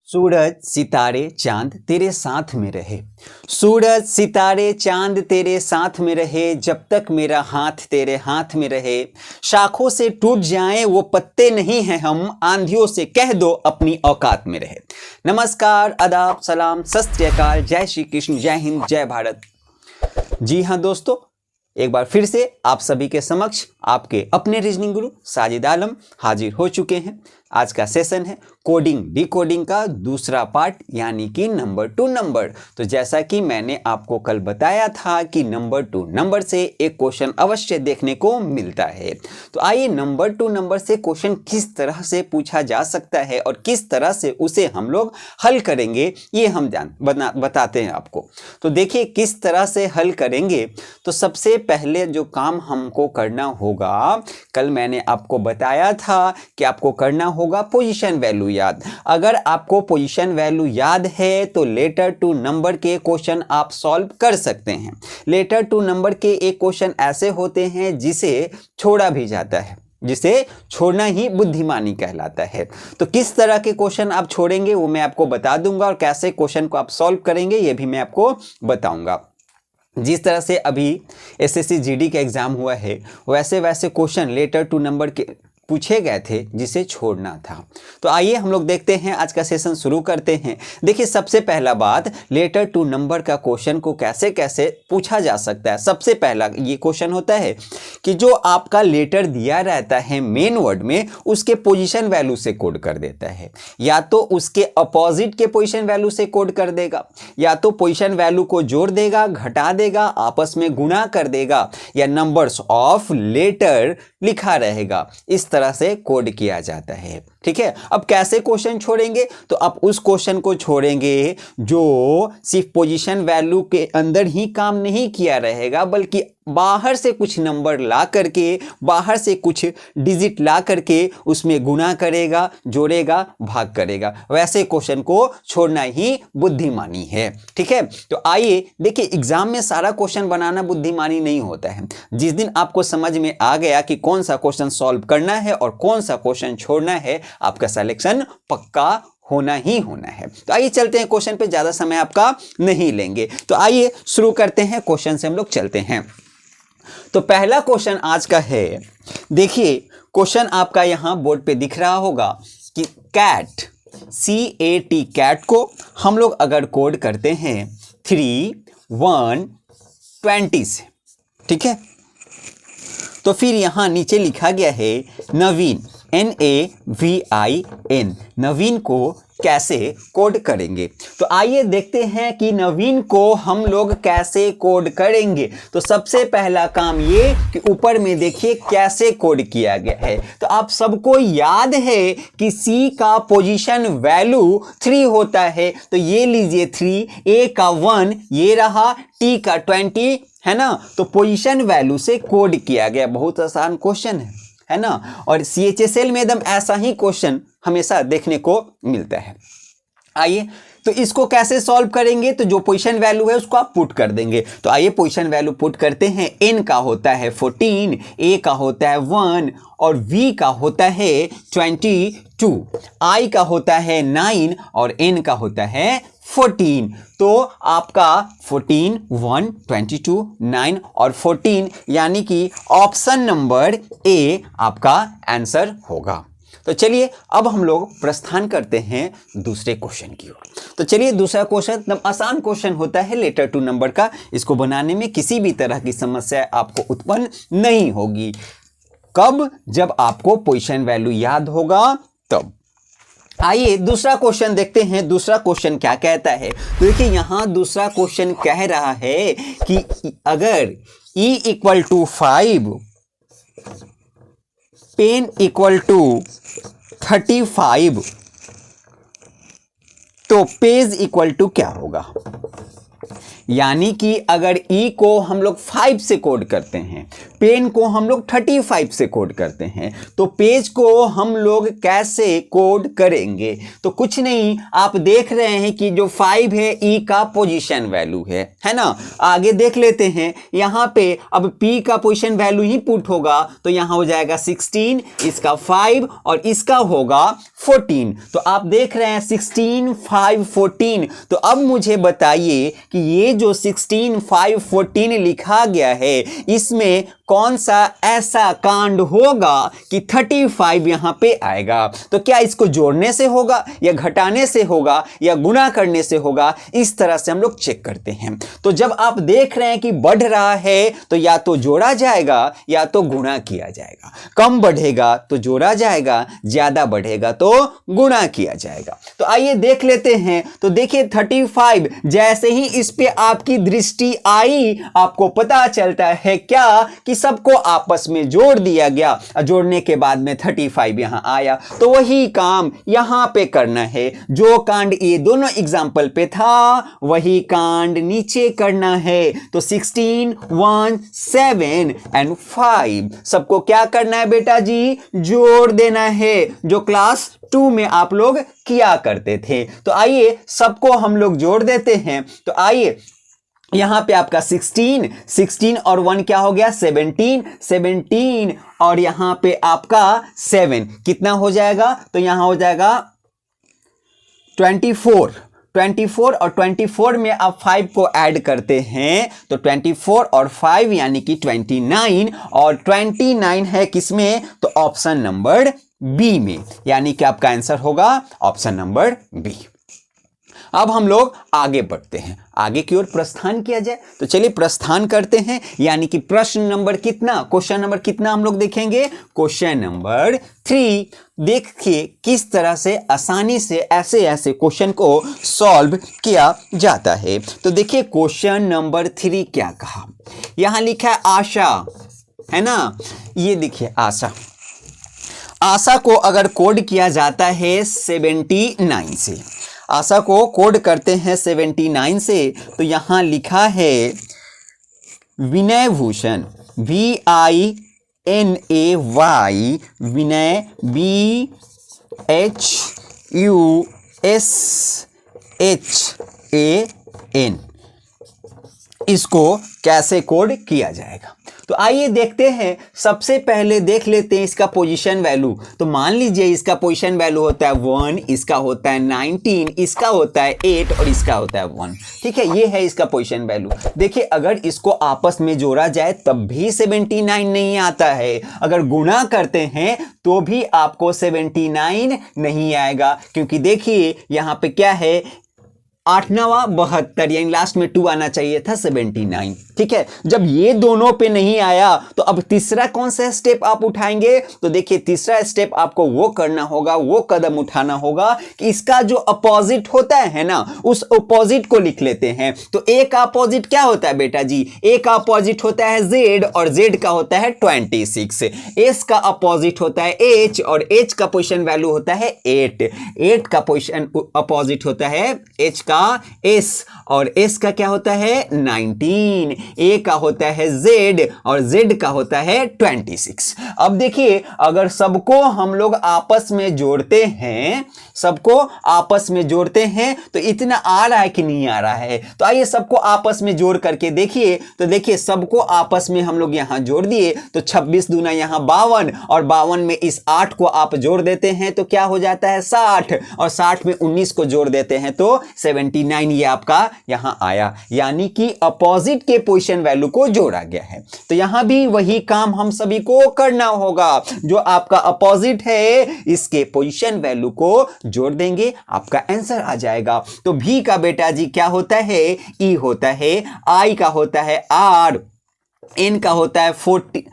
सूरज सितारे चांद तेरे साथ में रहे, सूरज सितारे चांद तेरे साथ में रहे, जब तक मेरा हाथ तेरे हाथ में रहे। शाखों से टूट जाएं वो पत्ते नहीं हैं हम, आंधियों से कह दो अपनी औकात में रहे। नमस्कार, आदाब, सलाम, सत श्री अकाल, जय श्री कृष्ण, जय हिंद, जय भारत। जी हाँ दोस्तों, एक बार फिर से आप सभी के समक्ष आपके अपने रीजनिंग गुरु साजिद आलम हाजिर हो चुके हैं। आज का सेशन है कोडिंग डिकोडिंग का दूसरा पार्ट, यानी कि नंबर टू नंबर। तो जैसा कि मैंने आपको कल बताया था कि नंबर टू नंबर से एक क्वेश्चन अवश्य देखने को मिलता है। तो आइए नंबर टू नंबर से क्वेश्चन किस तरह से पूछा जा सकता है और किस तरह से उसे हम लोग हल करेंगे, ये हम बताते हैं आपको। तो देखिए किस तरह से हल करेंगे। तो सबसे पहले जो काम हमको करना होगा, कल मैंने आपको बताया था कि आपको करना होगा पोजीशन वैल्यू याद। अगर आपको पोजीशन वैल्यू याद है तो लेटर टू नंबर के क्वेश्चन आप सॉल्व कर सकते हैं। लेटर टू नंबर के एक क्वेश्चन ऐसे होते हैं जिसे छोड़ा भी जाता है, जिसे छोड़ना ही बुद्धिमानी कहलाता है। तो किस तरह के क्वेश्चन आप छोड़ेंगे वो मैं आपको बता दूंगा, और कैसे क्वेश्चन को आप सॉल्व करेंगे ये भी मैं आपको बताऊंगा। जिस तरह से अभी एसएससी जीडी का एग्जाम हुआ है वैसे वैसे क्वेश्चन लेटर टू नंबर के पूछे गए थे जिसे छोड़ना था। तो आइए हम लोग देखते हैं, आज का सेशन शुरू करते हैं। देखिए सबसे पहला बात, लेटर टू नंबर का क्वेश्चन को कैसे कैसे पूछा जा सकता है। सबसे पहला ये क्वेश्चन होता है कि जो आपका लेटर दिया रहता है मेन वर्ड में, उसके पोजीशन वैल्यू से कोड कर देता है। या तो उसके अपोजिट के पोजीशन वैल्यू से कोड कर देगा, या तो पोजीशन वैल्यू को जोड़ देगा, घटा देगा, आपस में गुणा कर देगा, या नंबर्स ऑफ लेटर लिखा रहेगा। इस तरह से कोड किया जाता है। ठीक है, अब कैसे क्वेश्चन छोड़ेंगे? तो आप उस क्वेश्चन को छोड़ेंगे जो सिर्फ पोजीशन वैल्यू के अंदर ही काम नहीं किया रहेगा, बल्कि बाहर से कुछ नंबर ला करके, बाहर से कुछ डिजिट ला करके उसमें गुणा करेगा, जोड़ेगा, भाग करेगा। वैसे क्वेश्चन को छोड़ना ही बुद्धिमानी है। ठीक है, तो आइए देखिए, एग्जाम में सारा क्वेश्चन बनाना बुद्धिमानी नहीं होता है। जिस दिन आपको समझ में आ गया कि कौन सा क्वेश्चन सॉल्व करना है और कौन सा क्वेश्चन छोड़ना है, आपका सिलेक्शन पक्का होना ही होना है। तो आइए चलते हैं क्वेश्चन पे, ज्यादा समय आपका नहीं लेंगे। तो आइए शुरू करते हैं, क्वेश्चन से हम लोग चलते हैं। तो पहला क्वेश्चन आज का है, देखिए क्वेश्चन आपका यहां बोर्ड पे दिख रहा होगा कि कैट, CAT, कैट को हम लोग अगर कोड करते हैं 3, 1, 20 से, ठीक है, तो फिर यहां नीचे लिखा गया है नवीन, NAVIN, नवीन को कैसे कोड करेंगे। तो आइए देखते हैं कि नवीन को हम लोग कैसे कोड करेंगे। तो सबसे पहला काम ये कि ऊपर में देखिए कैसे कोड किया गया है। तो आप सबको याद है कि C का पोजीशन वैल्यू 3 होता है, तो ये लीजिए 3, A का 1 ये रहा, T का 20 है ना। तो पोजीशन वैल्यू से कोड किया गया। बहुत आसान क्वेश्चन है ना। और CHSL में एकदम ऐसा ही क्वेश्चन हमेशा देखने को मिलता है। आइए तो इसको कैसे सॉल्व करेंगे। तो जो पोजीशन वैल्यू है उसको आप पुट कर देंगे। तो आइए पोजीशन वैल्यू पुट करते हैं। N का होता है 14, A का होता है 1 और V का होता है 22, I का होता है 9 और N का होता है 14। तो आपका 14, 1, 22, 9 और 14 यानी कि ऑप्शन नंबर A आपका आंसर होगा। तो चलिए अब हम लोग प्रस्थान करते हैं दूसरे क्वेश्चन की ओर। तो चलिए दूसरा क्वेश्चन एकदम आसान क्वेश्चन होता है लेटर टू नंबर का। इसको बनाने में किसी भी तरह की समस्या आपको उत्पन्न नहीं होगी। कब? जब आपको पोजीशन वैल्यू याद होगा तब। आइए दूसरा क्वेश्चन देखते हैं। दूसरा क्वेश्चन क्या कहता है? तो देखिए यहां दूसरा क्वेश्चन कह रहा है कि अगर E equal to 5, pen equal to 35, तो पेज इक्वल टू क्या होगा। यानी कि अगर E को हम लोग 5 से कोड करते हैं, पेन को हम लोग 35 से कोड करते हैं। तो पेज को हम लोग कैसे कोड करेंगे? तो कुछ नहीं, आप देख रहे हैं कि जो 5 है ई का पोजीशन वैल्यू है ना। आगे देख लेते हैं, यहां पे अब पी का पोजीशन वैल्यू ही पुट होगा, तो यहां हो जाएगा 16, इसका 5 और इसका होगा 14। तो आप देख रहे हैं 16, 5, 14। तो अब मुझे बताइए कि ये जो 16, 5, 14 लिखा गया है, इसमें कौन सा ऐसा कांड होगा कि 35 यहां पे आएगा? तो क्या इसको जोड़ने से होगा या घटाने से होगा या गुणा करने से होगा? इस तरह से हम लोग चेक करते हैं। तो जब आप देख रहे हैं कि बढ़ रहा है तो या तो जोड़ा जाएगा या तो गुणा किया जाएगा। कम बढ़ेगा तो जोड़ा जाएगा, ज्यादा बढ़ेगा तो गुणा किया जाएगा। तो आइए देख लेते हैं। तो देखिए 35, जैसे ही इस पे आपकी दृष्टि आई, आपको पता चलता है क्या कि सबको आपस में जोड़ दिया गया। जोड़ने के बाद में 35 यहां आया। तो वही काम यहां पे करना है। जो कांड ये दोनों एग्जाम्पल पे था वही कांड नीचे करना है। तो 16, 1, 7 एंड 5 सबको क्या करना है बेटा जी? जोड़ देना है, जो क्लास 2 में आप लोग किया करते थे। तो आइए सबको हम लोग जोड़ देते हैं। तो आइए यहां पे आपका 16 और 1 क्या हो गया? 17 और यहां पे आपका 7 कितना हो जाएगा? तो यहां हो जाएगा 24 और 24 में आप 5 को ऐड करते हैं तो 24 और 5 यानी कि 29, और 29 है किसमें? तो ऑप्शन नंबर बी में, यानी कि आपका आंसर होगा ऑप्शन नंबर बी। अब हम लोग आगे बढ़ते हैं, आगे की ओर प्रस्थान किया जाए। तो चलिए प्रस्थान करते हैं, यानी कि प्रश्न नंबर कितना, क्वेश्चन नंबर कितना हम लोग देखेंगे? Question number 3। देखिए किस तरह से आसानी से ऐसे ऐसे क्वेश्चन को सॉल्व किया जाता है। तो देखिए क्वेश्चन नंबर 3 क्या कहा, यहां लिखा है आशा, है ना। ये देखिए आशा को अगर कोड किया जाता है 79 से, आशा को कोड करते हैं 79 से, तो यहां लिखा है विनय भूषण, VINAY, विनय BHUSHAN। इसको कैसे कोड किया जाएगा? तो आइए देखते हैं। सबसे पहले देख लेते हैं इसका पोजीशन वैल्यू। तो मान लीजिए इसका पोजीशन वैल्यू होता है 1, इसका होता है 19, इसका होता है 8 और इसका होता है 1। ठीक है, ये है इसका पोजीशन वैल्यू। देखिए अगर इसको आपस में जोड़ा जाए तब भी 79 नहीं आता है, अगर गुणा करते हैं तो भी आपको 79 नहीं आएगा, क्योंकि देखिए यहां पे क्या है, 8 9 72, यानी लास्ट में 2 आना चाहिए था, 79। ठीक है, जब ये दोनों पे नहीं आया तो अब तीसरा कौन सा स्टेप आप उठाएंगे? तो देखिए तीसरा स्टेप आपको वो करना होगा, वो कदम उठाना होगा कि इसका जो अपोजिट होता है ना, उस अपोजिट को लिख लेते हैं। तो ए का अपोजिट क्या होता है बेटा जी? ए का अपोजिट होता है जेड, और जेड का होता है 26। एस का अपोजिट होता है एच, और एच का पोजीशन वैल्यू होता है 8। 8 का पोजीशन अपोजिट होता है एच का एस, और एस का क्या होता है 19। ए का होता है जेड, और जेड का होता है 26। अब देखिए अगर सबको हम लोग आपस में जोड़ते हैं, सबको आपस में जोड़ते हैं तो इतना आ रहा है कि नहीं आ रहा है? तो आइए सबको आपस में जोड़ करके देखिए। तो देखिए सबको आपस में हम लोग यहां जोड़ दिए, तो 26 दूना यहां 52, और 52 में इस 8 को आप जोड़ देते हैं तो क्या हो जाता है 60, और 60 में 19 को जोड़ देते हैं तो 79 ये आपका यहां आया, यानी कि अपोजिट के पोजीशन वैल्यू को जोड़ा गया है। तो यहां भी वही काम हम सभी को करना होगा, जो आपका अपोजिट है इसके पोजीशन वैल्यू को जोड़ देंगे, आपका आंसर आ जाएगा। तो भी का बेटा जी क्या होता है? ई होता है, आई का होता है आर, एन का होता है 40,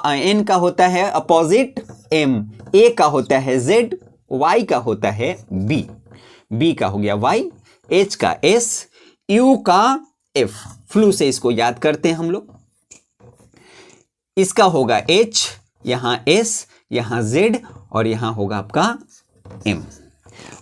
एन का होता है अपोजिट एम, ए का होता है जेड, वाई का होता है बी, बी का हो गया वाई, एच का एस, यू का एफ। फ्लू से इसको याद करते हैं हम लोग। इसका होगा एच, यहां एस, यहां जेड, और यहां होगा आपका एम।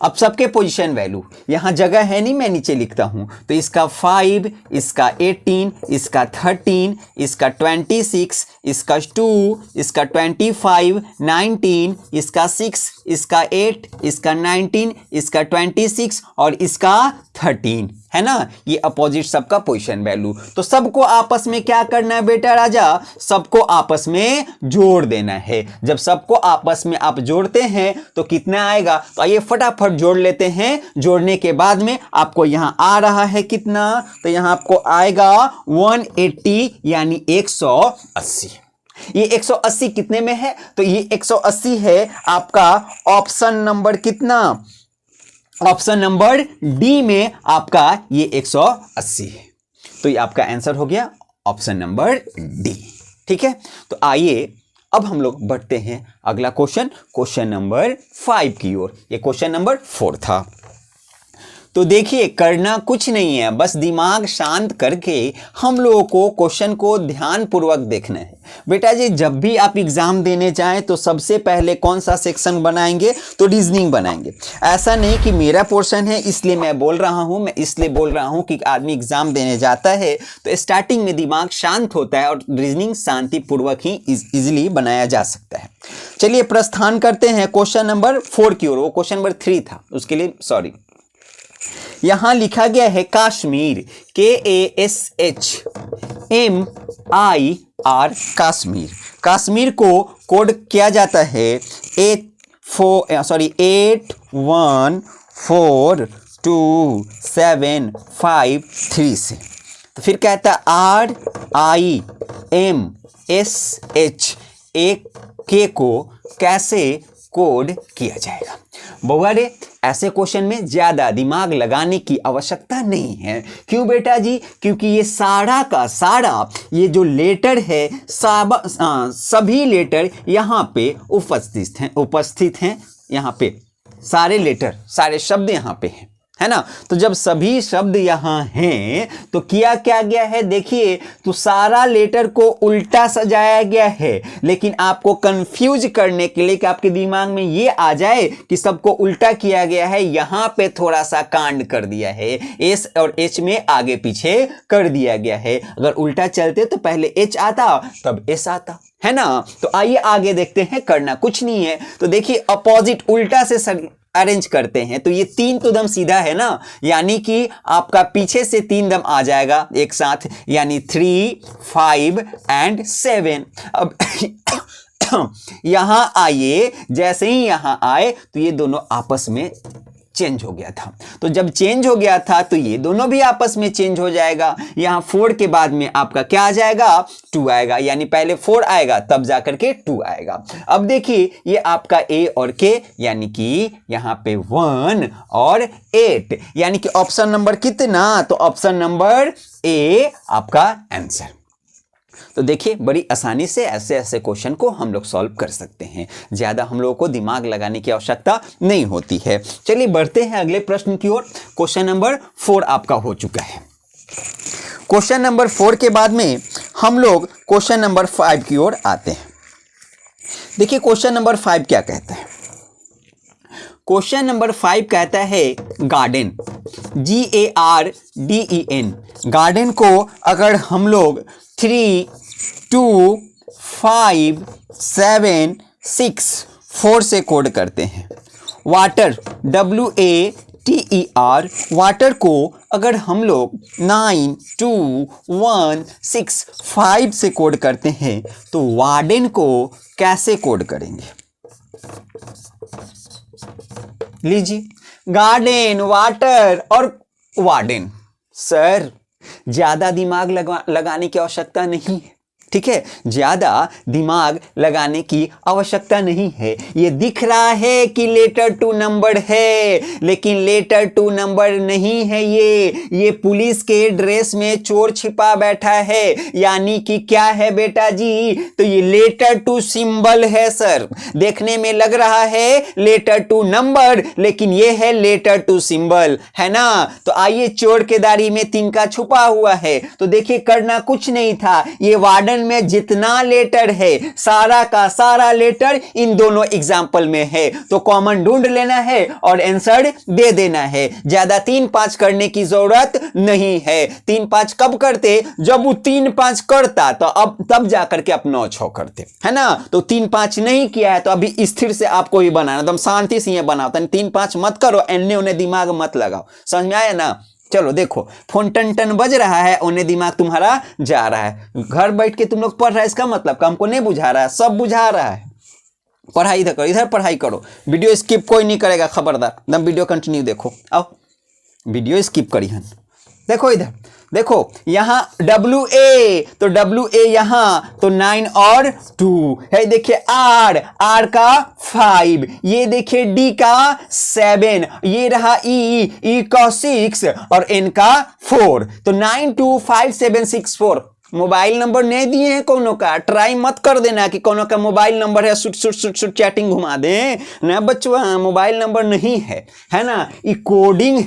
अब सबके पोजीशन वैल्यू, यहाँ जगह है नहीं, मैं नीचे लिखता हूँ। तो इसका 5, इसका 18, इसका 13, इसका 26, इसका 2, इसका 25, 19, इसका 6, इसका 8, इसका 19, इसका 26 और इसका 13, है ना। ये अपोजिट सबका पोजीशन वैल्यू। तो सबको आपस में क्या करना है बेटा राजा, सबको आपस में जोड़ देना है। जब सबको आपस में आप जोड़ते हैं तो कितना आएगा, तो आइए फटाफट जोड़ लेते हैं। जोड़ने के बाद में आपको यहां आ रहा है कितना, तो यहां आपको आएगा 180 यानी 180। ये 180 कितने में है, तो ये 180 है आपका ऑप्शन नंबर कितना, ऑप्शन नंबर डी में आपका ये 180 है। तो ये आपका आंसर हो गया ऑप्शन नंबर डी। ठीक है, तो आइए अब हम लोग बढ़ते हैं अगला क्वेश्चन, क्वेश्चन नंबर 5 की ओर। ये क्वेश्चन नंबर 4 था। तो देखिए करना कुछ नहीं है, बस दिमाग शांत करके हम लोगों को क्वेश्चन को ध्यान पूर्वक देखना है। बेटा जी जब भी आप एग्जाम देने जाएं तो सबसे पहले कौन सा सेक्शन बनाएंगे, तो रीजनिंग बनाएंगे। ऐसा नहीं कि मेरा पोर्शन है इसलिए मैं बोल रहा हूं, मैं इसलिए बोल रहा हूं कि आदमी एग्जाम देने जाता है तो स्टार्टिंग में दिमाग शांत होता है और रीजनिंग शांतिपूर्वक ही इजिली बनाया जा सकता है। चलिए प्रस्थान करते हैं क्वेश्चन नंबर 4 की ओर। वो क्वेश्चन नंबर 3 था, उसके लिए सॉरी। यहां लिखा गया है कश्मीर, KASHMIR, कश्मीर। कश्मीर को कोड किया जाता है 814275 से। तो फिर कहता है RIMSH को कैसे कोड किया जाएगा। बउआ रे ऐसे क्वेश्चन में ज्यादा दिमाग लगाने की आवश्यकता नहीं है। क्यों बेटा जी, क्योंकि ये सारा का सारा ये जो लेटर है सभी लेटर यहाँ पे उपस्थित हैं यहाँ पे सारे लेटर, सारे शब्द यहाँ पे हैं, है ना। तो जब सभी शब्द यहाँ हैं तो किया क्या गया है, देखिए तो सारा लेटर को उल्टा सजाया गया है। लेकिन आपको कंफ्यूज करने के लिए कि आपके दिमाग में ये आ जाए कि सबको उल्टा किया गया है, यहाँ पे थोड़ा सा कांड कर दिया है, एस और एच में आगे पीछे कर दिया गया है। अगर उल्टा चलते तो पहले एच आता तब एस आता, है ना। तो आइए आगे देखते हैं, करना कुछ नहीं है। तो देखिए अपोजिट उल्टा से अरेंज करते हैं तो ये 3 तो दम सीधा है ना, यानी कि आपका पीछे से 3 दम आ जाएगा एक साथ, यानी 3, 5 एंड 7। अब यहां आइए, जैसे ही यहां आए तो ये दोनों आपस में चेंज हो गया था। तो जब चेंज हो गया था तो ये दोनों भी आपस में चेंज हो जाएगा। यहां 4 के बाद में आपका क्या आ जाएगा, 2 आएगा, यानी पहले 4 आएगा तब जाकर के 2 आएगा। अब देखिए ये आपका ए और के, यानी कि यहां पे 1 और 8, यानी कि ऑप्शन नंबर कितना, तो ऑप्शन नंबर ए आपका आंसर। तो देखिए बड़ी आसानी से ऐसे ऐसे क्वेश्चन को हम लोग सॉल्व कर सकते हैं, ज्यादा हम लोगों को दिमाग लगाने की आवश्यकता नहीं होती है। चलिए बढ़ते हैं अगले प्रश्न की ओर। क्वेश्चन नंबर 4 आपका हो चुका है। क्वेश्चन नंबर 4 के बाद में हम लोग क्वेश्चन नंबर 5 की ओर आते हैं। देखिए क्वेश्चन नंबर 5 क्या कहता है। क्वेश्चन नंबर 5 कहता है गार्डन, GARDEN, गार्डन को अगर हम लोग 3, 2, 5, 7, 6, 4 से कोड करते हैं। वाटर, WATER, वाटर को अगर हम लोग 9, 2, 1, 6, 5 से कोड करते हैं तो वार्डन को कैसे कोड करेंगे। लीजिए गार्डन, वाटर और वार्डन। सर ज्यादा दिमाग लगाने की आवश्यकता नहीं है, ठीक है, ज्यादा दिमाग लगाने की आवश्यकता नहीं है। ये दिख रहा है कि लेटर 2 नंबर है, लेकिन लेटर 2 नंबर नहीं है। ये पुलिस के ड्रेस में चोर छिपा बैठा है, यानी कि क्या है बेटा जी, तो ये लेटर 2 सिंबल है। सर देखने में लग रहा है लेटर 2 नंबर, लेकिन ये है लेटर 2 सिंबल, है ना। तो आइए चोर के दाढ़ी में तिनका छुपा हुआ है। तो देखिए करना कुछ नहीं था, ये वार्डन सेवन में जितना लेटर है सारा का सारा लेटर इन दोनों एग्जाम्पल में है, तो कॉमन ढूंढ लेना है और आंसर दे देना है। ज्यादा 3-5 करने की जरूरत नहीं है। 3-5 कब करते, जब वो 3-5 करता तो अब तब जाकर के आप 9-6 करते, है ना। तो 3-5 नहीं किया है तो अभी स्थिर से आपको ही बनाना, एकदम शांति से ये बनाओ, 3-5 मत करो, एन्ने उन्हें दिमाग मत लगाओ। समझ में आया ना। चलो देखो, फोन टन टन बज रहा है, उन्हें दिमाग तुम्हारा जा रहा है। घर बैठ के तुम लोग पढ़ रहे हैं, इसका मतलब हमको नहीं बुझा रहा है, सब बुझा रहा है। पढ़ाई इधर करो, इधर पढ़ाई करो, वीडियो स्किप कोई नहीं करेगा, खबरदार। एकदम वीडियो कंटिन्यू देखो। आओ, वीडियो स्किप करी हन। देखो इधर देखो, यहाँ WA, तो WA यहाँ तो 9 और 2 है। देखिए R का 5, ये देखिए D का 7, ये रहा E का 6 और N का 4, तो 9255764। मोबाइल नंबर नहीं दिए हैं कोनो का, ट्राई मत कर देना कि कोनो का मोबाइल नंबर है, सुट चैटिंग घुमा दे ना बच्चों, मोबाइल नंबर नहीं है, है ना। ये कोडिंग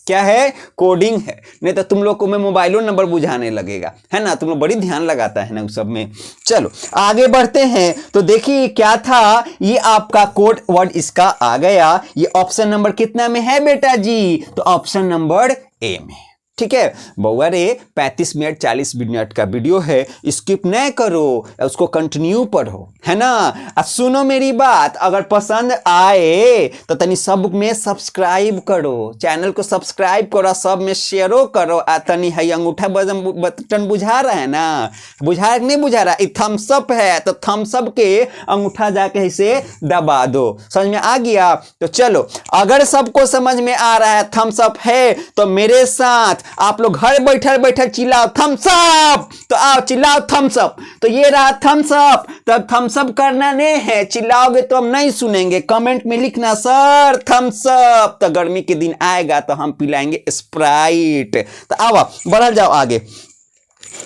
क्या है, कोडिंग है, नहीं तो तुम लोग को मैं मोबाइलों नंबर बुझाने लगेगा, है ना। तुम लोग बड़ी ध्यान लगाता है ना उस सब में। चलो आगे बढ़ते हैं, तो देखिए क्या था, ये आपका कोड वर्ड इसका आ गया। ये ऑप्शन नंबर कितना में है बेटा जी, तो ऑप्शन नंबर ए में। ठीक है बउआ रे, 35 मिनट 40 मिनट का वीडियो है, स्किप नहीं करो, उसको कंटिन्यू पढ़ो, है ना। सुनो मेरी बात, अगर पसंद आए तो तनी सब में सब्सक्राइब करो, चैनल को सब्सक्राइब करो, सब में शेयरो करो। तनी है अंगूठा बटन बुझा रहा है ना, बुझा नहीं बुझा रहा, थम्स अप है तो थम्स अप के अंगूठा जाके इसे दबा दो। समझ में आ गया। तो चलो, अगर सबको समझ में आ रहा है, थम्स अप है, तो मेरे साथ आप लोग घर बैठे बैठे चिल्लाओ थम्स अप, तो आओ चिल्लाओ थम्स अप। तो ये रहा थम्स अप, तब थम्स अप करना नहीं है, चिल्लाओगे तो हम नहीं सुनेंगे। कमेंट में लिखना सर थम्स अप, तो गर्मी के दिन आएगा तो हम पिलाएंगे स्प्राइट। तो आओ बढ़ जाओ आगे।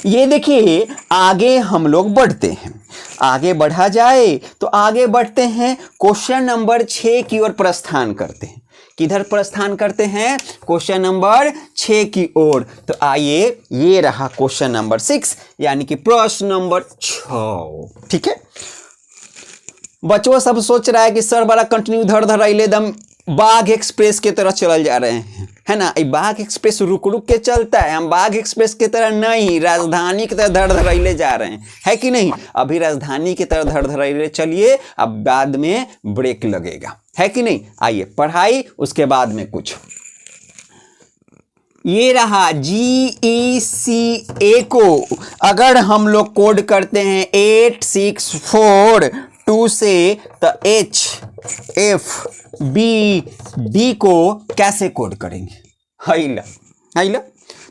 ये देखिए आगे हम लोग बढ़ते हैं, आगे बढ़ा जाए तो आगे बढ़ते हैं, क्वेश्चन नंबर 6 की ओर प्रस्थान करते हैं। किधर प्रस्थान करते हैं, क्वेश्चन नंबर 6 की ओर। तो आइए, ये रहा क्वेश्चन नंबर 6, यानी कि प्रश्न नंबर 6। ठीक है, बच्चों सब सोच रहा है कि सर बड़ा कंटिन्यू धड़ धड़ाइले दम बाघ एक्सप्रेस की तरह चल जा रहे हैं, है ना। ये बाघ एक्सप्रेस रुक रुक के चलता है, हम बाघ एक्सप्रेस की तरह नहीं, राजधानी की तरह धड़ धड़ाइले जा रहे हैं, है कि नहीं। अभी राजधानी की तरह धड़ धड़ाइले चलिए, अब बाद में ब्रेक लगेगा, है कि नहीं। आइए पढ़ाई, उसके बाद में कुछ। ये रहा GECA को अगर हम लोग कोड करते हैं 8642 से, तो HFBD को कैसे कोड करेंगे। हाइला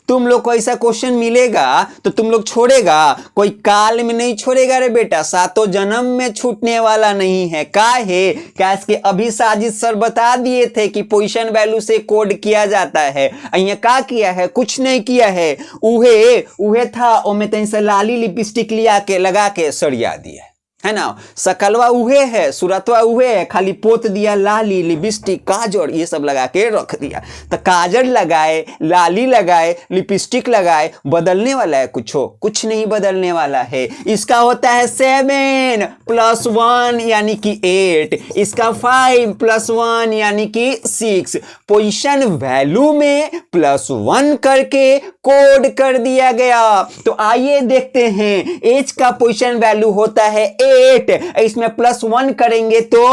तुम लोग को ऐसा क्वेश्चन मिलेगा तो तुम लोग छोड़ेगा, कोई काल में नहीं छोड़ेगा रे बेटा, सातों जन्म में छूटने वाला नहीं है। काहे के अभी साजिद सर बता दिए थे कि पोजीशन वैल्यू से कोड किया जाता है। अहिया का किया है, कुछ नहीं किया है, उहे था ओमे तनी से लाली लिपस्टिक लिया के लगा के सरिया दिया, है ना। सकलवा उहे है, सूरतवा उहे है, खाली पोत दिया लाली लिपस्टिक काजल ये सब लगा के रख दिया। तो काजल लगाए, लाली लगाए, लिपस्टिक लगाए, बदलने वाला है कुछ नहीं बदलने वाला है। इसका होता है 7 + 1 यानी कि 8, इसका 5 + 1 यानी कि 6। पोजीशन वैल्यू में +1 करके कोड कर दिया गया। तो आइए देखते हैं, एच का पोजीशन वैल्यू होता है 8, इसमें +1 करेंगे तो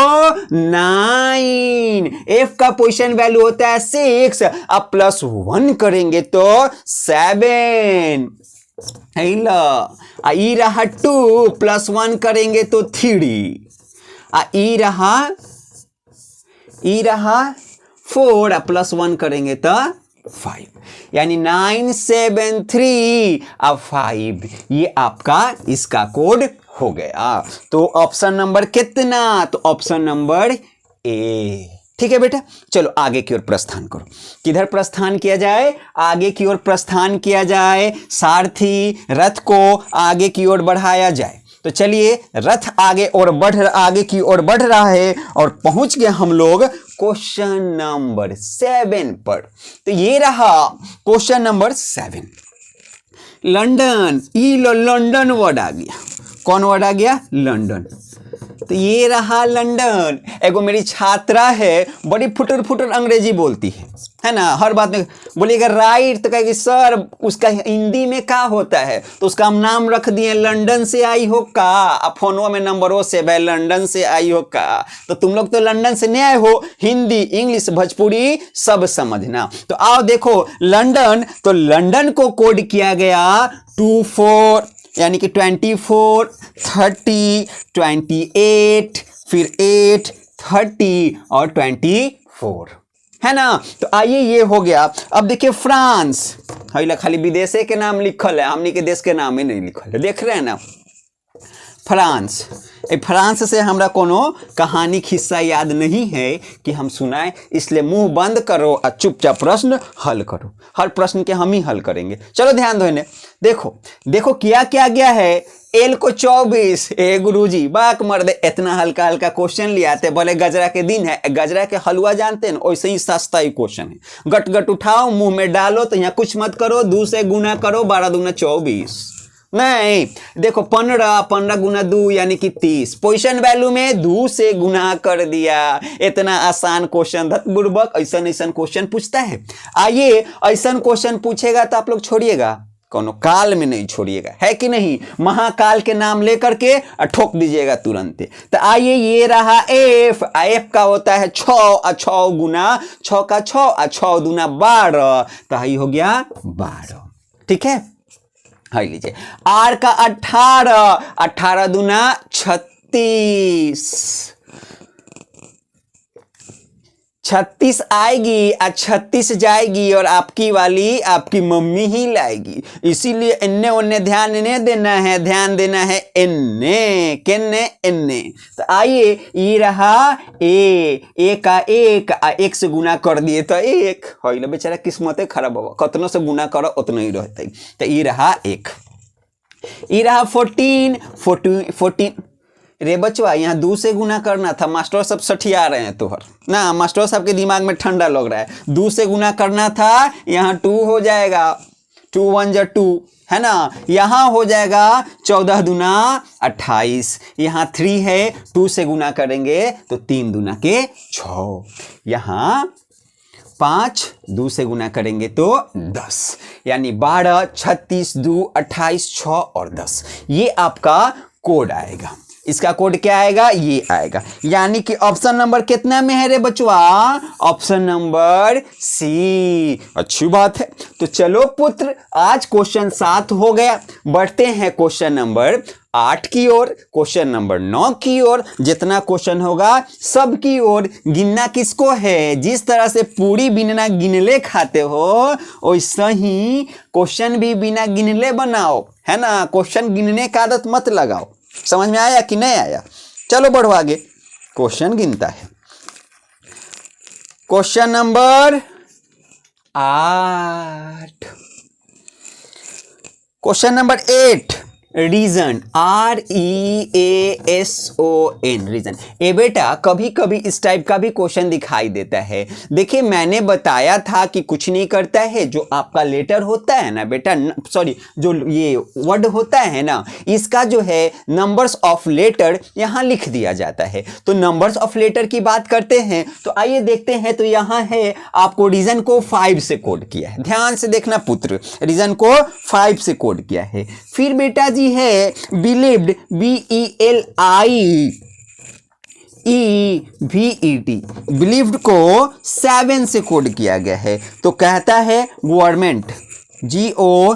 9। एफ का पोजीशन वैल्यू होता है 6, अब +1 करेंगे तो 7। ई रहा 2, +1 करेंगे तो 3। ई रहा 4, +1 करेंगे तो 5, यानी 973 अब 5। ये आपका इसका कोड हो गया। तो ऑप्शन नंबर कितना, तो ऑप्शन नंबर ए। ठीक है बेटा, चलो आगे की ओर प्रस्थान करो। किधर प्रस्थान किया जाए, आगे की ओर प्रस्थान किया जाए, सारथी रथ को आगे की ओर बढ़ाया जाए। तो चलिए रथ आगे की ओर बढ़ रहा है और पहुंच गए हम लोग क्वेश्चन नंबर 7 पर। तो ये रहा क्वेश्चन नंबर 7। लंदन, ई लो लंदन वर्ड आ गया। कौन वर्ड आ गया? लंदन। तो ये रहा लंदन। एगो मेरी छात्रा है, बड़ी फुटर फुटर अंग्रेजी बोलती है ना, हर बात में बोलिएगा राइट तो कहेगी सर उसका हिंदी में क्या होता है, तो उसका हम नाम रख दिए लंदन से आई हो का, अब फोनों में नंबरों से भाई लंदन से आई हो का। तो तुम लोग तो लंदन से नहीं आए हो, हिंदी इंग्लिश भोजपुरी सब समझना। तो आओ देखो लंदन, तो लंदन को कोड किया गया 24, यानी कि 24, 30, 28, फिर 8, 30 और 24, है ना। तो आइए ये हो गया। अब देखिए फ्रांस, खाली विदेशे के नाम लिखल है, हमनी के देश के नाम ही नहीं लिखल है, देख रहे हैं ना। फ्रांस, फ्रांस से हमरा कोनो कहानी खिस्सा याद नहीं है कि हम सुनाएं, इसलिए मुंह बंद करो और चुपचाप प्रश्न हल करो। हर प्रश्न के हम ही हल करेंगे। चलो ध्यान दो, देखो देखो क्या क्या गया है। एल को 24, ए गुरुजी बाक मर्द, इतना हल्का हल्का क्वेश्चन ले आते, बोले गजरा के दिन है, गजरा के हलवा जानते हैं, वैसे ही सस्ता ही क्वेश्चन है। गट गट उठाओ मुंह में डालो, तो यहाँ कुछ मत करो, 2 से गुना करो, 12 दूना 24, नहीं देखो 15, 15 गुना 2 यानी कि 30, पोजीशन वैल्यू में 2 से गुना कर दिया। इतना आसान क्वेश्चन बुड़बक ऐसा क्वेश्चन पूछता है। आइए ऐसा क्वेश्चन पूछेगा तो आप लोग छोड़िएगा, कोनो काल में नहीं छोड़िएगा, है कि नहीं। महाकाल के नाम लेकर के ठोक दीजिएगा तुरंत। तो आइए ये रहा एफ, एफ का होता है 6, 6 गुना 6 का 6, 6 दूना 12, तो ही हो गया 12, ठीक है। हाँ लीजिए आर का 18, 18 दूना 36, 36 आएगी और 36 जाएगी, और आपकी वाली आपकी मम्मी ही लाएगी, इसीलिए इन्ने उन्ने ध्यान नहीं देना है, ध्यान देना है इन्ने किन्ने इन्ने। तो आइए ये रहा ए का 1, 1 से गुना कर दिए तो 1, होइले बेचारा किस्मते खराब होगा, कतनों से गुना करो उतना ही रहता है। तो ये रहा 1, ये रहा 14, रे बचवा यहाँ 2 से गुना करना था, मास्टर सब सठिया रहे हैं तोहर ना, मास्टर साहब के दिमाग में ठंडा लग रहा है। 2 से गुना करना था, यहाँ 2 हो जाएगा, 2 1 जा 2, है ना। यहाँ हो जाएगा 14 दूना 28, यहाँ 3 है, 2 से गुना करेंगे तो 3 दूना के 6, यहाँ 5, 2 से गुना करेंगे तो 10, यानी 12, 36, 2, 28, 6 और 10, ये आपका कोड आएगा। इसका कोड क्या आएगा? ये आएगा, यानी कि ऑप्शन नंबर कितना में है रे बचवा? Option number C. अच्छी बात है। तो चलो पुत्र, आज क्वेश्चन 7 हो गया, बढ़ते हैं क्वेश्चन नंबर 8 की ओर, क्वेश्चन नंबर 9 की ओर। जितना क्वेश्चन होगा सब की ओर। गिनना किसको है? जिस तरह से पूरी बिना गिनले खाते हो, वैसा ही क्वेश्चन भी बिना गिनले बनाओ, है ना। क्वेश्चन गिनने का आदत मत लगाओ। समझ में आया कि नहीं आया? चलो बढ़ो आगे। क्वेश्चन गिनता है, question number 8, question number 8, reason, REASON, reason. ये बेटा कभी कभी इस टाइप का भी क्वेश्चन दिखाई देता है। देखिए मैंने बताया था कि कुछ नहीं करता है, जो आपका लेटर होता है ना बेटा, सॉरी जो ये वर्ड होता है ना, इसका जो है नंबर्स ऑफ लेटर यहाँ लिख दिया जाता है। तो नंबर्स ऑफ लेटर की बात करते हैं, तो आइए देखते हैं। तो यहाँ है आपको रीजन को 5 से कोड किया है, ध्यान से देखना पुत्र, रीजन को 5 से कोड किया है। फिर बेटा जी है बिलीव्ड, BELIEVED, बिलीव्ड को 7 से कोड किया गया है। तो कहता है गवर्नमेंट, GOVERNMENT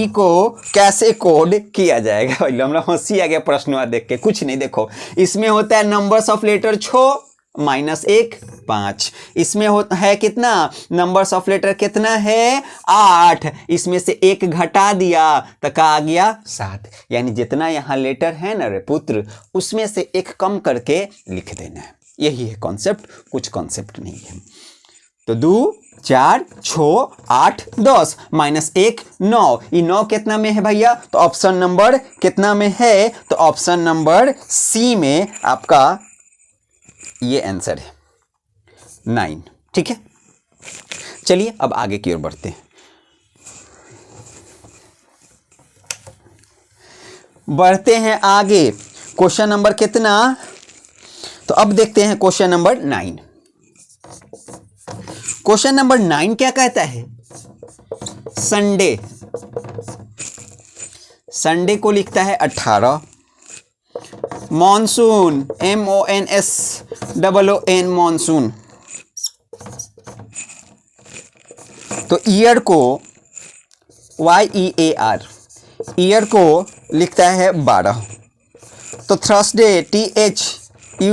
को कैसे कोड किया जाएगा? हमरा हंसी आ गया प्रश्न देख के। कुछ नहीं, देखो इसमें होता है नंबर्स ऑफ लेटर 6 -1 5, इसमें है कितना? नंबर्स ऑफ लेटर कितना है? 8, इसमें से 1 घटा दिया तो क्या आ गया? 7, यानी जितना यहाँ लेटर है ना रे पुत्र, उसमें से 1 कम करके लिख देना है। यही है कॉन्सेप्ट, कुछ कॉन्सेप्ट नहीं है। तो 2 4 6 8 10 -1 9, ये 9 कितना में है भैया? तो ऑप्शन नंबर कितना में है? तो ऑप्शन नंबर सी में आपका ये आंसर है 9। ठीक है, चलिए अब आगे की ओर बढ़ते हैं। बढ़ते हैं आगे। क्वेश्चन नंबर कितना? तो अब देखते हैं क्वेश्चन नंबर 9। क्वेश्चन नंबर 9 क्या कहता है? संडे, संडे को लिखता है 18। मॉनसून, MONSOON, मॉनसून, तो ईयर को YEAR, ईयर को लिखता है 12। तो थर्सडे THURSDAY,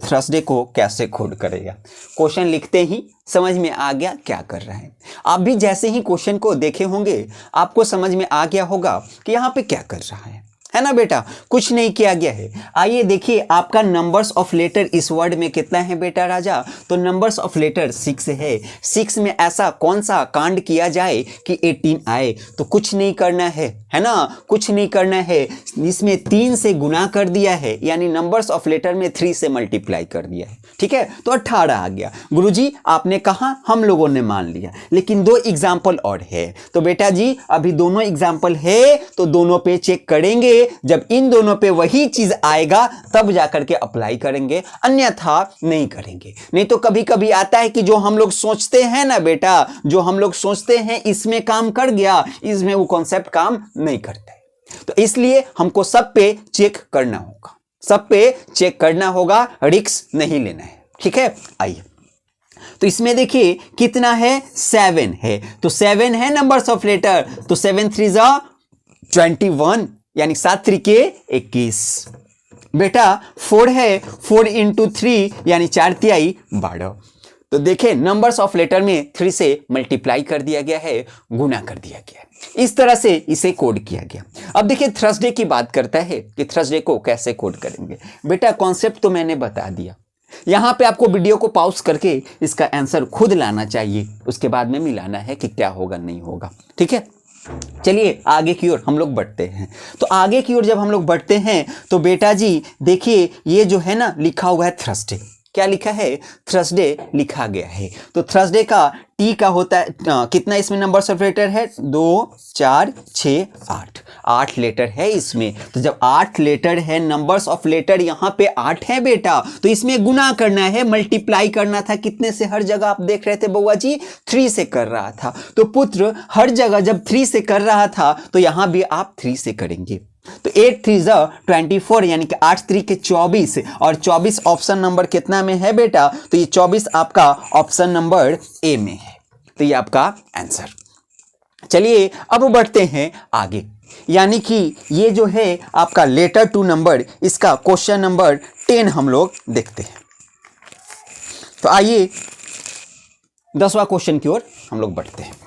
थर्सडे को कैसे कोड करेगा? क्वेश्चन लिखते ही समझ में आ गया क्या कर रहा है। आप भी जैसे ही क्वेश्चन को देखे होंगे आपको समझ में आ गया होगा कि यहाँ पे क्या कर रहा है ना बेटा? कुछ नहीं किया गया है। आइए देखिए आपका नंबर्स ऑफ लेटर इस वर्ड में कितना है बेटा राजा? तो नंबर्स ऑफ लेटर 6 है। 6 में ऐसा कौन सा कांड किया जाए कि 18 आए? तो कुछ नहीं करना है ना? कुछ नहीं करना है। इसमें 3 से गुना कर दिया है, यानी नंबर्स ऑफ लेटर में 3 से मल्टीप्लाई कर दिया है। ठीक है, तो 18 आ गया। गुरुजी आपने कहा, हम लोगों ने मान लिया, लेकिन 2 एग्जाम्पल और है। तो बेटा जी अभी दोनों एग्जाम्पल है तो दोनों पे चेक करेंगे। जब इन दोनों पे वही चीज आएगा तब जाकर के अप्लाई करेंगे, अन्यथा नहीं करेंगे। नहीं तो कभी कभी आता है कि जो हम लोग सोचते हैं ना बेटा, जो हम लोग सोचते हैं इसमें काम कर गया, इसमें वो कॉन्सेप्ट काम नहीं करता है। तो इसलिए हमको सब पे चेक करना होगा, सब पे चेक करना होगा, रिस्क नहीं लेना है। ठीक है, आइए तो इसमें देखिए कितना है? 7 है। तो 7 है नंबर्स ऑफ लेटर, तो 7 3 जा 21, यानी 7 3 21। बेटा 4 है, 4 इंटू 3 यानी 4 तिहाई 12। तो देखें नंबर्स ऑफ लेटर में 3 से मल्टीप्लाई कर दिया गया है, गुना कर दिया गया है। इस तरह से इसे कोड किया गया। अब देखिए थर्सडे की बात करता है कि थर्सडे को कैसे कोड करेंगे। बेटा कॉन्सेप्ट तो मैंने बता दिया, यहां पे आपको वीडियो को पॉज करके इसका आंसर खुद लाना चाहिए, उसके बाद में मिलाना है कि क्या होगा नहीं होगा। ठीक है, चलिए आगे की ओर हम लोग बढ़ते हैं। तो आगे की ओर जब हम लोग बढ़ते हैं तो बेटा जी देखिए ये जो है ना लिखा हुआ है थर्सडे, क्या लिखा है? थर्सडे लिखा गया है। तो थर्सडे का टी का होता है कितना? इसमें नंबर्स ऑफ लेटर है 2 4 6 8, 8 लेटर है इसमें। तो जब 8 लेटर है, नंबर्स ऑफ लेटर यहाँ पे 8 है बेटा, तो इसमें गुना करना है, मल्टीप्लाई करना था। कितने से? हर जगह आप देख रहे थे बउआ जी 3 से कर रहा था। तो पुत्र हर जगह जब 3 से कर रहा था तो यहाँ भी आप 3 से करेंगे। तो 8 3 24, यानी कि 8 3 के 24, और 24 ऑप्शन नंबर कितना में है बेटा? तो ये 24 आपका ऑप्शन नंबर ए में है। तो ये आपका आंसर। चलिए अब बढ़ते हैं आगे, यानी कि ये जो है आपका लेटर टू नंबर, इसका क्वेश्चन नंबर 10 हम लोग देखते हैं। तो आइए 10वां क्वेश्चन की ओर हम लोग बढ़ते हैं।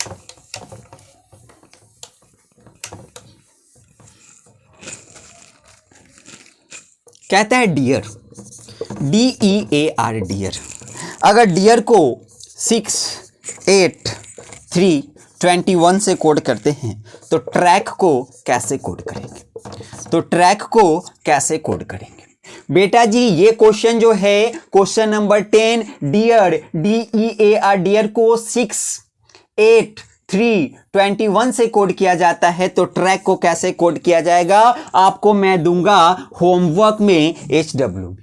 कहता है डियर, DEAR, डियर। अगर डियर को 6 8 3 21 से कोड करते हैं तो ट्रैक को कैसे कोड करेंगे? तो ट्रैक को कैसे कोड करेंगे बेटा जी? ये क्वेश्चन जो है question number 10, dear DEAR, dear को 6 8 3 21 से कोड किया जाता है। तो ट्रैक को कैसे कोड किया जाएगा आपको मैं दूंगा होमवर्क में HW।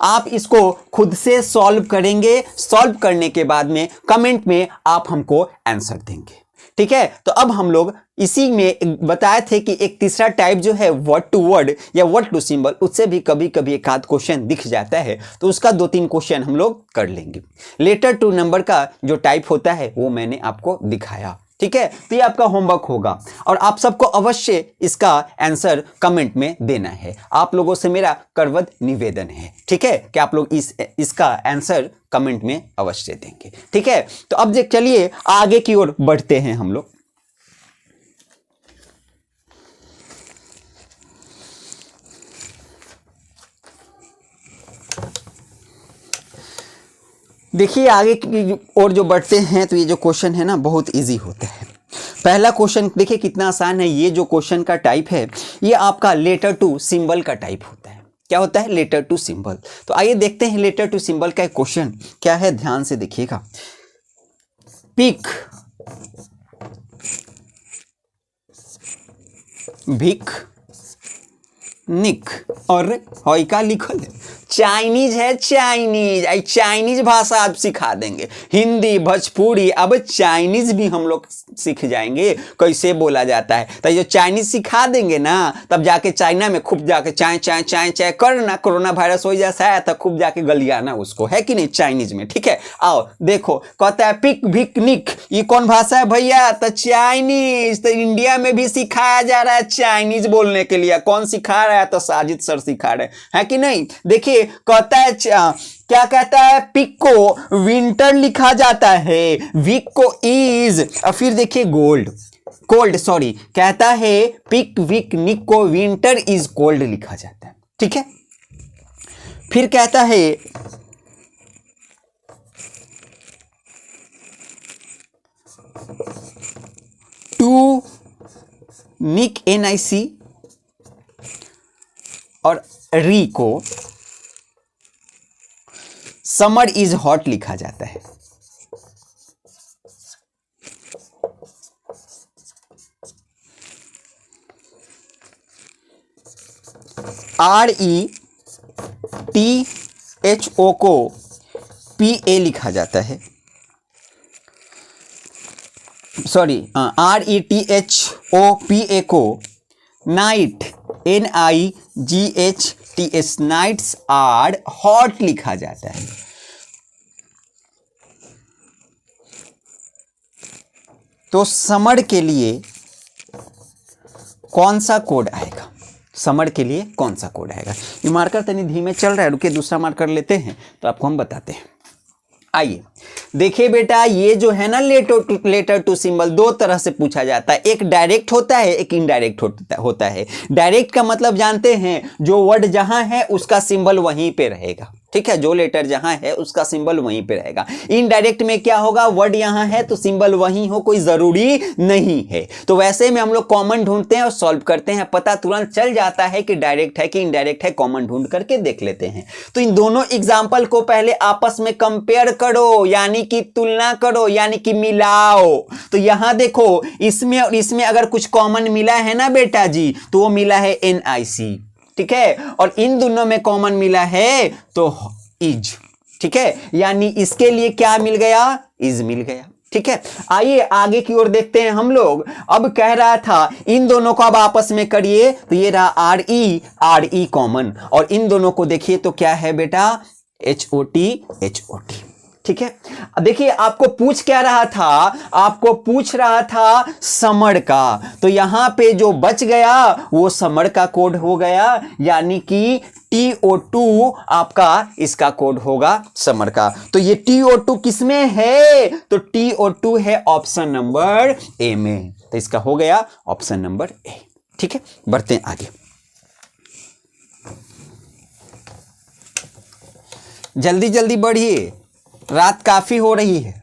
आप इसको खुद से सॉल्व करेंगे, सॉल्व करने के बाद में कमेंट में आप हमको आंसर देंगे। ठीक है, तो अब हम लोग इसी में बताए थे कि एक तीसरा टाइप जो है वर्ड टू वर्ड या वर्ड टू सिंबल, उससे भी कभी कभी एक आध क्वेश्चन दिख जाता है, तो उसका 2-3 क्वेश्चन हम लोग कर लेंगे। लेटर टू नंबर का जो टाइप होता है वो मैंने आपको दिखाया। ठीक है, तो ये आपका होमवर्क होगा और आप सबको अवश्य इसका आंसर कमेंट में देना है। आप लोगों से मेरा करवद निवेदन है, ठीक है, कि आप लोग इसका आंसर कमेंट में अवश्य देंगे। ठीक है, तो अब चलिए आगे की ओर बढ़ते हैं हम लोग। देखिए आगे की ओर जो बढ़ते हैं तो ये जो क्वेश्चन है ना बहुत इजी होता है। पहला क्वेश्चन देखिए कितना आसान है। ये जो क्वेश्चन का टाइप है ये आपका लेटर टू सिंबल का टाइप होता है। क्या होता है? Letter to symbol. तो आइए देखते हैं लेटर टू सिंबल का एक क्वेश्चन क्या है, ध्यान से देखिएगा। पिक, भिक, निक और हॉय का लिखल है चाइनीज है, चाइनीज। आई चाइनीज भाषा आप सिखा देंगे, हिंदी, भोजपुरी, अब चाइनीज भी हम लोग सीख जाएंगे कैसे बोला जाता है। तो जो चाइनीज सिखा देंगे ना, तब जाके चाइना में खूब जाके चाय चाय चाय चाय करना, कोरोना वायरस हो जैसा है तो खूब जाके गलियाना उसको, है कि नहीं, चाइनीज में। ठीक है, आओ देखो, कहता है पिक भिक निक, ये कौन भाषा है भैया? तो चाइनीज। तो इंडिया में भी सिखाया जा रहा है चाइनीज बोलने के लिए। कौन सिखा रहा है? तो साजिद सर सिखा रहे हैं कि नहीं। देखिए कहता है क्या कहता है, पिक को विंटर लिखा जाता है, वीक को इज, और फिर देखिए कोल्ड सॉरी, कहता है पिक विक निक को विंटर इज कोल्ड लिखा जाता है। ठीक है, फिर कहता है टू निक NIC और री को समर इज हॉट लिखा जाता है। RETHO को PA लिखा जाता है, सॉरी RETHOPA को night NIGHTS nights R hot लिखा जाता है। तो समर के लिए कौन सा कोड आएगा? समर के लिए कौन सा कोड आएगा? ये मार्कर तनी धीमे चल रहा है, रुके दूसरा मार्कर लेते हैं तो आपको हम बताते हैं। आइए देखिए बेटा, ये जो है ना लेटर टू सिंबल दो तरह से पूछा जाता है, एक डायरेक्ट होता है, एक इनडायरेक्ट होता है। डायरेक्ट का मतलब जानते हैं, जो वर्ड जहां है उसका सिंबल वहीं पे रहेगा। ठीक है, जो लेटर जहां है उसका सिंबल वहीं पे रहेगा। इनडायरेक्ट में क्या होगा, वर्ड यहां है तो सिंबल वहीं हो, कोई जरूरी नहीं है। तो वैसे में हम लोग कॉमन ढूंढते हैं और सॉल्व करते हैं, पता तुरंत चल जाता है कि डायरेक्ट है कि इनडायरेक्ट है, कॉमन ढूंढ करके देख लेते हैं। तो इन दोनों एग्जाम्पल को पहले आपस में कंपेयर करो, यानी कि तुलना करो, यानी कि मिलाओ। तो यहां देखो, इसमें और इसमें अगर कुछ कॉमन मिला है ना बेटा जी, तो वो मिला है NIC। ठीक है, और इन दोनों में कॉमन मिला है तो इज। ठीक है, यानी इसके लिए क्या मिल गया? इज मिल गया। ठीक है, आइए आगे की ओर देखते हैं हम लोग। अब कह रहा था इन दोनों को अब आपस में करिए, तो ये रहा RE कॉमन, और इन दोनों को देखिए तो क्या है बेटा? HOT। ठीक है, देखिए आपको पूछ क्या रहा था? आपको पूछ रहा था समर का, तो यहां पे जो बच गया वो समर का कोड हो गया, यानी कि TO2 आपका इसका कोड होगा समर का। तो ये TO2 किसमें है? तो TO2 है ऑप्शन नंबर A में, तो इसका हो गया ऑप्शन नंबर A। ठीक है, बढ़ते हैं आगे। जल्दी जल्दी बढ़िए, रात काफी हो रही है।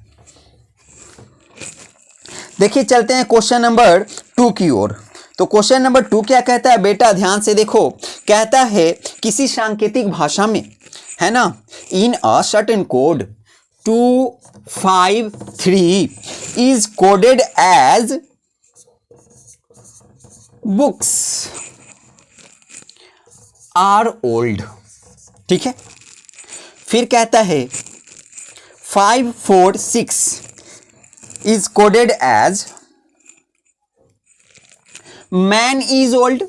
देखिए चलते हैं क्वेश्चन नंबर 2 की ओर। तो क्वेश्चन नंबर 2 क्या कहता है बेटा? ध्यान से देखो, कहता है किसी सांकेतिक भाषा में, है ना, in a certain code 253 is coded as books are old. ठीक है, फिर कहता है 546 is coded as man is old।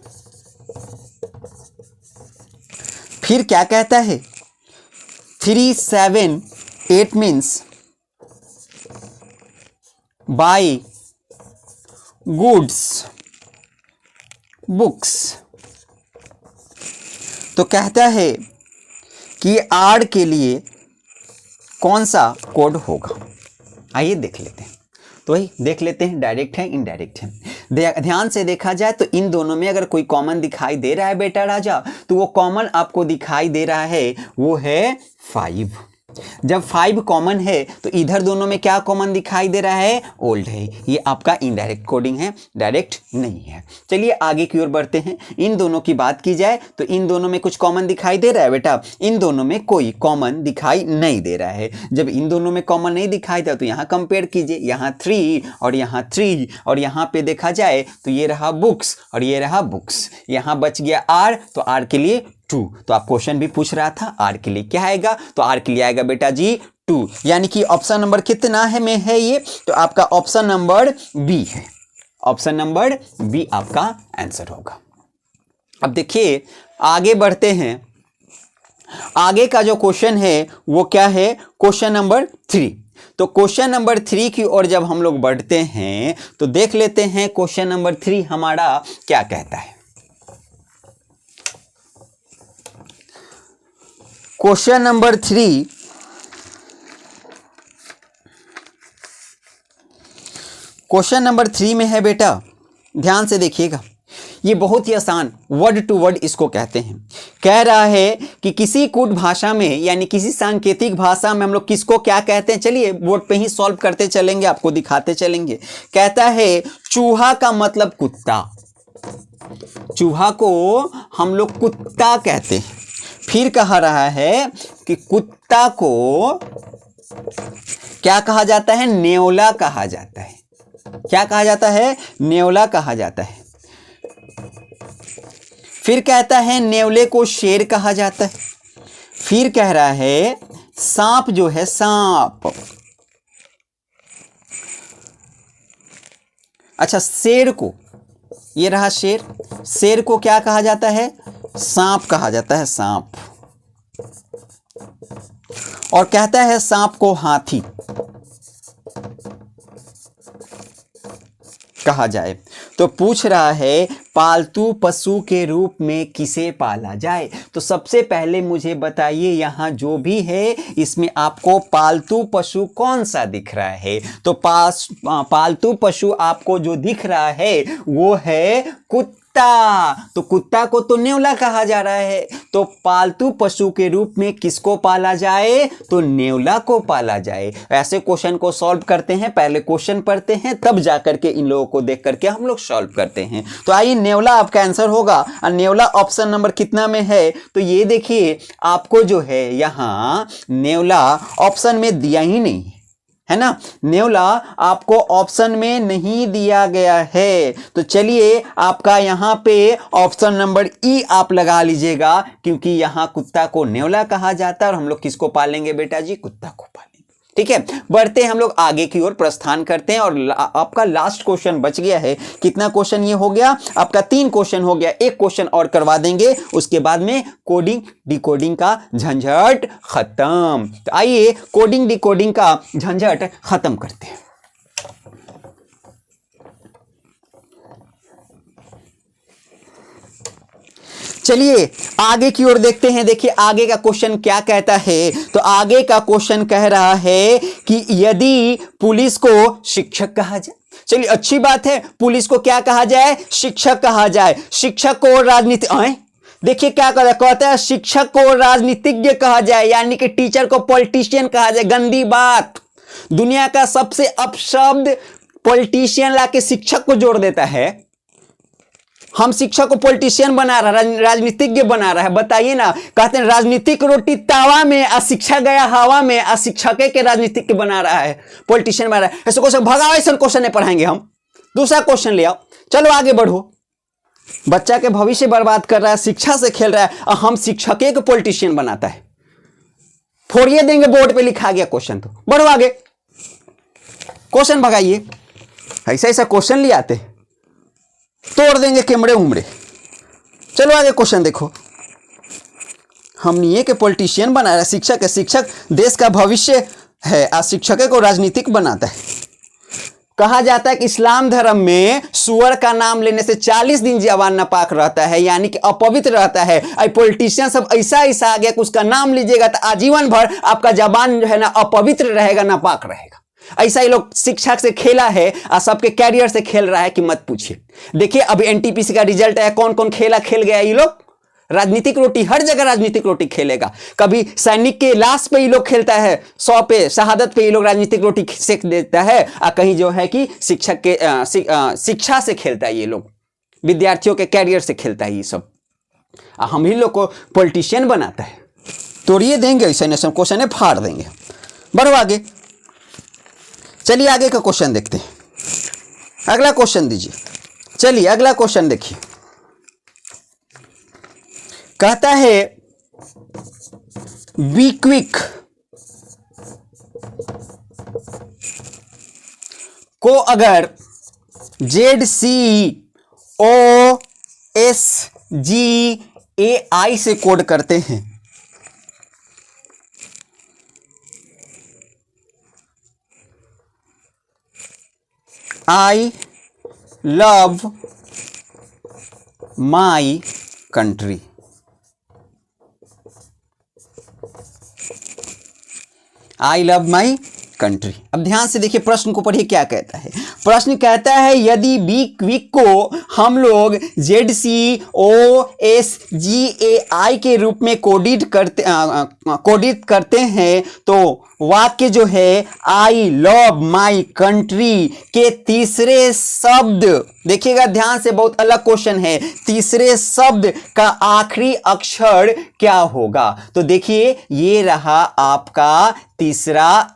फिर क्या कहता है 378 means buy goods books। तो कहता है कि आर के लिए कौन सा कोड होगा? आइए देख लेते हैं। तो वही देख लेते हैं, डायरेक्ट है इनडायरेक्ट है। ध्यान से देखा जाए तो इन दोनों में अगर कोई कॉमन दिखाई दे रहा है बेटा राजा, तो वो कॉमन आपको दिखाई दे रहा है वो है 5। जब 5 कॉमन है तो इधर दोनों में क्या कॉमन दिखाई दे रहा है, ओल्ड है। ये आपका इनडायरेक्ट कोडिंग है, डायरेक्ट नहीं है। चलिए आगे की ओर बढ़ते हैं। इन दोनों की बात की जाए तो इन दोनों में कुछ कॉमन दिखाई दे रहा है बेटा? इन दोनों में कोई कॉमन दिखाई नहीं दे रहा है। जब इन दोनों में कॉमन नहीं दिखाई दे तो यहाँ कंपेयर कीजिए, यहाँ 3 और यहाँ 3, और यहाँ पे देखा जाए तो ये रहा बुक्स और ये रहा बुक्स। यहाँ बच गया आर, तो आर के लिए 2। तो आप क्वेश्चन भी पूछ रहा था आर के लिए क्या आएगा, तो आर के लिए आएगा बेटा जी 2, यानी कि ऑप्शन नंबर कितना है में है ये, तो आपका ऑप्शन नंबर बी है। ऑप्शन नंबर बी आपका आंसर होगा। अब देखिए आगे बढ़ते हैं। आगे का जो क्वेश्चन है वो क्या है, क्वेश्चन नंबर 3। तो क्वेश्चन नंबर 3 की ओर जब हम लोग बढ़ते हैं तो देख लेते हैं क्वेश्चन नंबर 3 हमारा क्या कहता है। क्वेश्चन नंबर 3 क्वेश्चन नंबर 3 में है बेटा, ध्यान से देखिएगा। ये बहुत ही आसान वर्ड टू वर्ड इसको कहते हैं। कह रहा है कि किसी कूट भाषा में यानी किसी सांकेतिक भाषा में हम लोग किसको क्या कहते हैं। चलिए बोर्ड पे ही सॉल्व करते चलेंगे, आपको दिखाते चलेंगे। कहता है चूहा का मतलब कुत्ता, चूहा को हम लोग कुत्ता कहते हैं। फिर कह रहा है कि कुत्ता को क्या कहा जाता है, नेवला कहा जाता है। क्या कहा जाता है, नेवला कहा जाता है। फिर कहता है नेवले को शेर कहा जाता है। फिर कह रहा है सांप जो है, सांप, अच्छा शेर को, ये रहा शेर, शेर को क्या कहा जाता है, सांप कहा जाता है, सांप। और कहता है सांप को हाथी कहा जाए। तो पूछ रहा है पालतू पशु के रूप में किसे पाला जाए। तो सबसे पहले मुझे बताइए यहाँ जो भी है इसमें आपको पालतू पशु कौन सा दिख रहा है। तो पालतू पशु आपको जो दिख रहा है वो है कुत्ता। तो कुत्ता को तो नेवला कहा जा रहा है, तो पालतू पशु के रूप में किसको पाला जाए, तो नेवला को पाला जाए। ऐसे क्वेश्चन को सॉल्व करते हैं, पहले क्वेश्चन पढ़ते हैं तब जाकर के इन लोगों को देख करके हम लोग सॉल्व करते हैं। तो आइए नेवला आपका आंसर होगा। और नेवला ऑप्शन नंबर कितना में है, तो ये देखिए आपको जो है यहाँ नेवला ऑप्शन में दिया ही नहीं है ना, नेवला आपको ऑप्शन में नहीं दिया गया है। तो चलिए आपका यहाँ पे ऑप्शन नंबर ई आप लगा लीजिएगा, क्योंकि यहाँ कुत्ता को नेवला कहा जाता है और हम लोग किसको पालेंगे बेटा जी, कुत्ता को पालेंगे। ठीक है, बढ़ते हैं हम लोग आगे की ओर प्रस्थान करते हैं। और आपका लास्ट क्वेश्चन बच गया है। कितना क्वेश्चन ये हो गया आपका, 3 क्वेश्चन हो गया। एक क्वेश्चन और करवा देंगे, उसके बाद में कोडिंग डिकोडिंग का झंझट खत्म। तो आइए कोडिंग डिकोडिंग का झंझट खत्म करते हैं। चलिए आगे की ओर देखते हैं। देखिए आगे का क्वेश्चन क्या कहता है। तो आगे का क्वेश्चन कह रहा है कि यदि पुलिस को शिक्षक कहा जाए, चलिए अच्छी बात है, पुलिस को क्या कहा जाए, शिक्षक कहा जाए। शिक्षक को राजनीति देखिए क्या कहता है, शिक्षक को राजनीतिज्ञ कहा जाए, यानी कि टीचर को पॉलिटिशियन कहा जाए। गंदी बात, दुनिया का सबसे अपशब्द पॉलिटिशियन लाके शिक्षक को जोड़ देता है। हम शिक्षक को पॉलिटिशियन बना रहा है, राजनीतिज्ञ बना रहा है। बताइए ना, कहते हैं राजनीतिक रोटी तावा में, अशिक्षा गया हवा में, अशिक्षक के राजनीतिक बना रहा है, पॉलिटिशियन बना रहा है। ऐसे क्वेश्चन भगाओ, ऐसा क्वेश्चन नहीं पढ़ाएंगे हम। दूसरा क्वेश्चन ले आओ, चलो आगे बढ़ो। बच्चा के भविष्य बर्बाद कर रहा है, शिक्षा से खेल रहा है, और हम शिक्षक को पॉलिटिशियन बनाता है। फोड़िए देंगे, बोर्ड पे लिखा गया क्वेश्चन। तो बढ़ो आगे, क्वेश्चन भगाइए। ऐसा ऐसा क्वेश्चन ले आते, तोड़ देंगे कैमरे उमड़े। चलो आगे क्वेश्चन देखो। हम नहीं के पॉलिटिशियन बना रहा है, शिक्षक है, शिक्षक देश का भविष्य है, और शिक्षक को राजनीतिक बनाता है। कहा जाता है कि इस्लाम धर्म में सुअर का नाम लेने से 40 दिन जवान नापाक रहता है, यानी कि अपवित्र रहता है। आई पॉलिटिशियन सब ऐसा ऐसा आ गया कि उसका नाम लीजिएगा तो आजीवन भर आपका जबान जो है ना अपवित्र रहेगा, नापाक रहेगा। ऐसा ही लोग शिक्षा से खेला है और सबके कैरियर से खेल रहा है कि मत पूछिए। देखिए अभी एनटीपीसी का रिजल्ट है, कौन कौन खेला खेल गया ये लोग। राजनीतिक रोटी, हर जगह राजनीतिक रोटी खेलेगा। कभी सैनिक के लाश पे ये लोग खेलता है, 100 पे, शहादत पे ये लोग राजनीतिक रोटी सेक देता है, और कहीं जो है कि शिक्षक के शिक्षा से खेलता है, ये लोग विद्यार्थियों के कैरियर से खेलता है ये सब। हम ही लोग को पॉलिटिशियन बनाता है। तोड़िए देंगे ऐसे नेशन क्वेश्चन है, फाड़ देंगे। बढ़ो आगे, चलिए आगे का क्वेश्चन देखते हैं। अगला क्वेश्चन दीजिए। चलिए अगला क्वेश्चन देखिए, कहता है बी क्विक को अगर ZCOSGAI से कोड करते हैं, I love my country, I love my country. अब ध्यान से देखिए, प्रश्न को पढ़िए क्या कहता है। प्रश्न कहता है यदि बी क्विक को हम लोग ZCOSGAI के रूप में कोडित करते हैं तो वाक्य जो है आई लव माई कंट्री के तीसरे शब्द, देखिएगा ध्यान से, बहुत अलग क्वेश्चन है, तीसरे शब्द का आखिरी अक्षर क्या होगा। तो देखिए ये रहा आपका तीसरा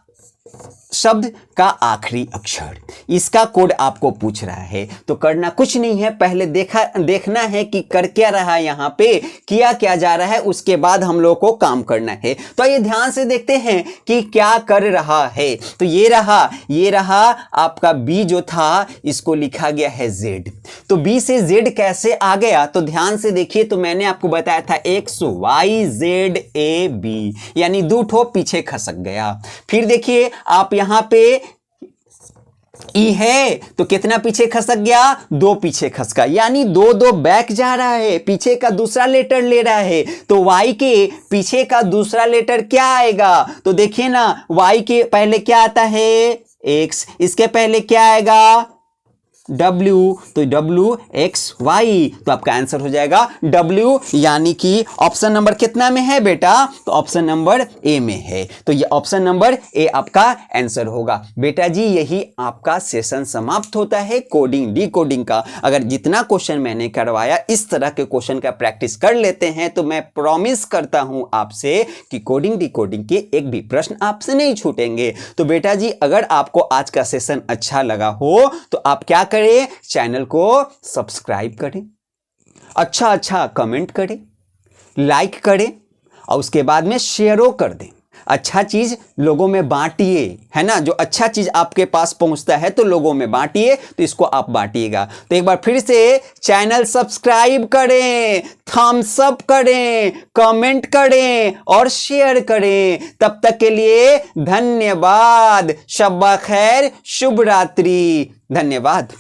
शब्द का आखिरी अक्षर, इसका कोड आपको पूछ रहा है। तो करना कुछ नहीं है, पहले देखना है कि कर क्या रहा है, यहाँ पे किया क्या जा रहा है, उसके बाद हम लोग को काम करना है। तो ये ध्यान से देखते हैं कि क्या कर रहा है। तो ये रहा आपका बी जो था, इसको लिखा गया है जेड। तो बी से जेड कैसे आ गया, तो ध्यान से देखिए। तो मैंने आपको बताया था XYZAB, यानी दो ठो पीछे खसक गया। फिर देखिए आप यहाँ पे ई है तो कितना पीछे खसक गया, 2 पीछे खसका, यानी 2 बैक जा रहा है, पीछे का दूसरा लेटर ले रहा है। तो y के पीछे का दूसरा लेटर क्या आएगा, तो देखिए ना, y के पहले क्या आता है x, इसके पहले क्या आएगा W, तो WXY, तो आपका आंसर हो जाएगा W, यानी कि ऑप्शन नंबर कितना में है बेटा, तो ऑप्शन नंबर ए में है। तो ये ऑप्शन नंबर ए आपका आंसर होगा। बेटा जी यही आपका सेशन समाप्त होता है कोडिंग डिकोडिंग का। अगर जितना क्वेश्चन मैंने करवाया इस तरह के क्वेश्चन का प्रैक्टिस कर लेते हैं तो मैं प्रॉमिस करता हूं आपसे कि कोडिंग डिकोडिंग के एक भी प्रश्न आपसे नहीं छूटेंगे। तो बेटा जी अगर आपको आज का सेशन अच्छा लगा हो तो आप क्या करें, चैनल को सब्सक्राइब करें, अच्छा कमेंट करें, लाइक करें और उसके बाद में शेयरो कर दें। अच्छा चीज लोगों में बांटिए, है ना, जो अच्छा चीज आपके पास पहुंचता है तो लोगों में बांटिए, तो इसको आप बांटिएगा। तो एक बार फिर से चैनल सब्सक्राइब करें, थम्स अप करें, कमेंट करें और शेयर करें। तब तक के लिए धन्यवाद। शब्बा खैर, शुभ रात्रि, धन्यवाद।